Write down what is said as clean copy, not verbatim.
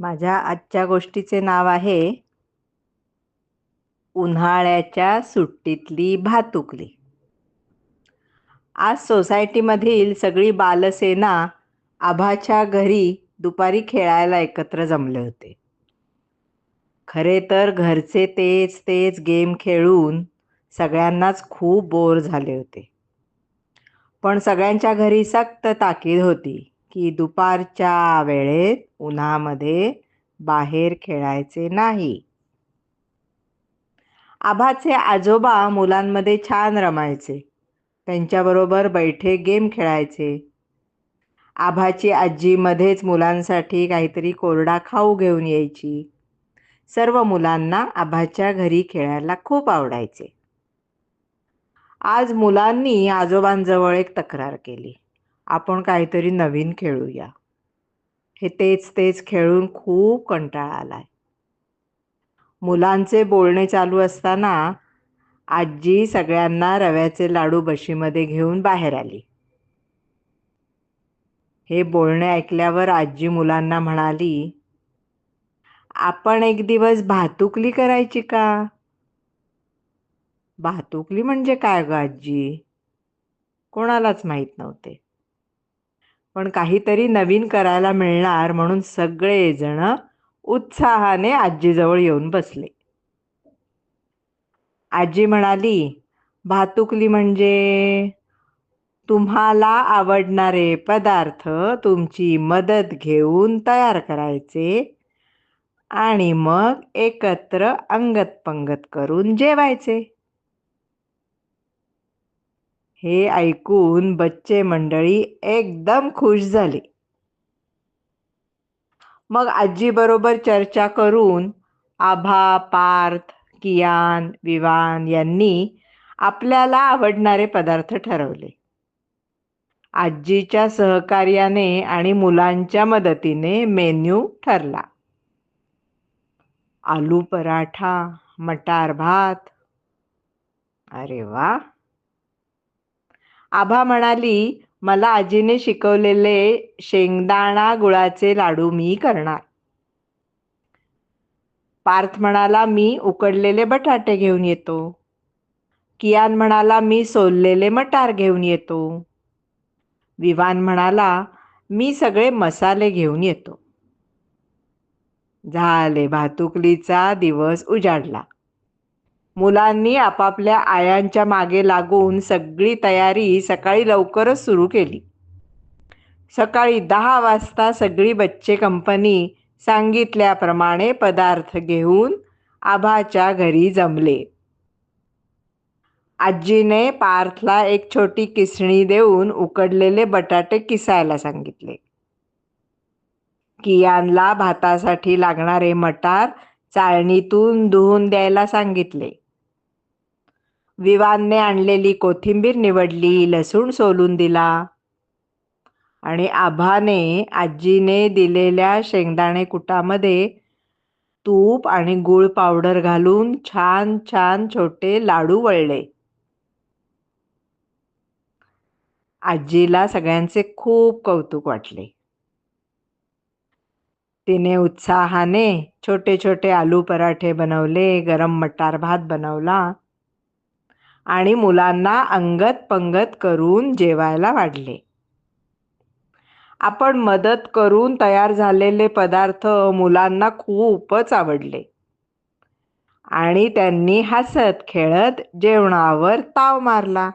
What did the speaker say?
माझ्या आजच्या गोष्टीचे नाव आहे उन्हाळ्याच्या सुट्टीतली भातुकली. आज सोसायटीमधील सगळी बालसेना आभाच्या घरी दुपारी खेळायला एकत्र जमले होते. खरे तर घरचे तेच तेच गेम खेळून सगळ्यांनाच खूप बोर झाले होते. पण सगळ्यांच्या घरी सक्त ताकीद होती की दुपारच्या वेळेत उन्हामध्ये बाहेर खेळायचे नाही. आभाचे आजोबा मुलांमध्ये छान रमायचे. त्यांच्याबरोबर बैठे गेम खेळायचे. आभाची आजी मध्येच मुलांसाठी काहीतरी कोरडा खाऊ घेऊन यायची. सर्व मुलांना आभाच्या घरी खेळायला खूप आवडायचे. आज मुलांनी आजोबांजवळ एक तक्रार केली. आपण काहीतरी नवीन खेळूया. हे तेच तेच खेळून खूप कंटाळा आलाय. मुलांचे बोलणे चालू असताना आजी सगळ्यांना रव्याचे लाडू बशीमध्ये घेऊन बाहेर आली. हे बोलणे ऐकल्यावर आजी मुलांना म्हणाली, आपण एक दिवस भातुकली करायची का? भातुकली म्हणजे काय ग आजी? कोणालाच माहीत नव्हते. पण काहीतरी नवीन करायला मिळणार म्हणून सगळेजण उत्साहाने आजीजवळ येऊन बसले. आजी म्हणाली, भातुकली म्हणजे तुम्हाला आवडणारे पदार्थ तुमची मदत घेऊन तयार करायचे आणि मग एकत्र अंगत पंगत करून जेवायचे. हे ऐकून बच्चे मंडळी एकदम खुश झाली. मग आजी बरोबर चर्चा करून आभा, पार्थ, कियान, विवान यांनी आपल्याला आवडणारे पदार्थ ठरवले. आजीच्या सहकार्याने आणि मुलांच्या मदतीने मेन्यू ठरला. आलू पराठा, मटार भात. अरे वा! आभा म्हणाली, मला आजीने शिकवलेले शेंगदाणा गुळाचे लाडू मी करणार. पार्थ म्हणाला, मी उकडलेले बटाटे घेऊन येतो. कियान म्हणाला, मी सोललेले मटार घेऊन येतो. विवान म्हणाला, मी सगळे मसाले घेऊन येतो. झाले, भातुकलीचा दिवस उजाडला. मुलांनी आपापल्या आयांच्या मागे लागून सगळी तयारी सकाळी लवकरच सुरू केली. सकाळी 10 वाजता सगळी बच्चे कंपनी सांगितल्याप्रमाणे पदार्थ घेऊन आभाच्या घरी जमले. आजीने पार्थला एक छोटी किसणी देऊन उकडलेले बटाटे किसायला सांगितले. कियानला भातासाठी लागणारे मटार चाळणीतून धुवून द्यायला सांगितले. विवानने आणलेली कोथिंबीर निवडली, लसूण सोलून दिला आणि आभाने आजीने दिलेल्या शेंगदाणे कुटामध्ये तूप आणि गूळ पावडर घालून छान छान छोटे लाडू वळले. आजीला सगळ्यांचे खूप कौतुक वाटले. तिने उत्साहाने छोटे छोटे आलू पराठे बनवले, गरम मटार भात बनवला आणि मुलांना अंगत पंगत करून जेवायला वाढले. आपण मदत करून तयार झालेले पदार्थ मुलांना खूपच आवडले आणि त्यांनी हसत खेळत जेवणावर ताव मारला.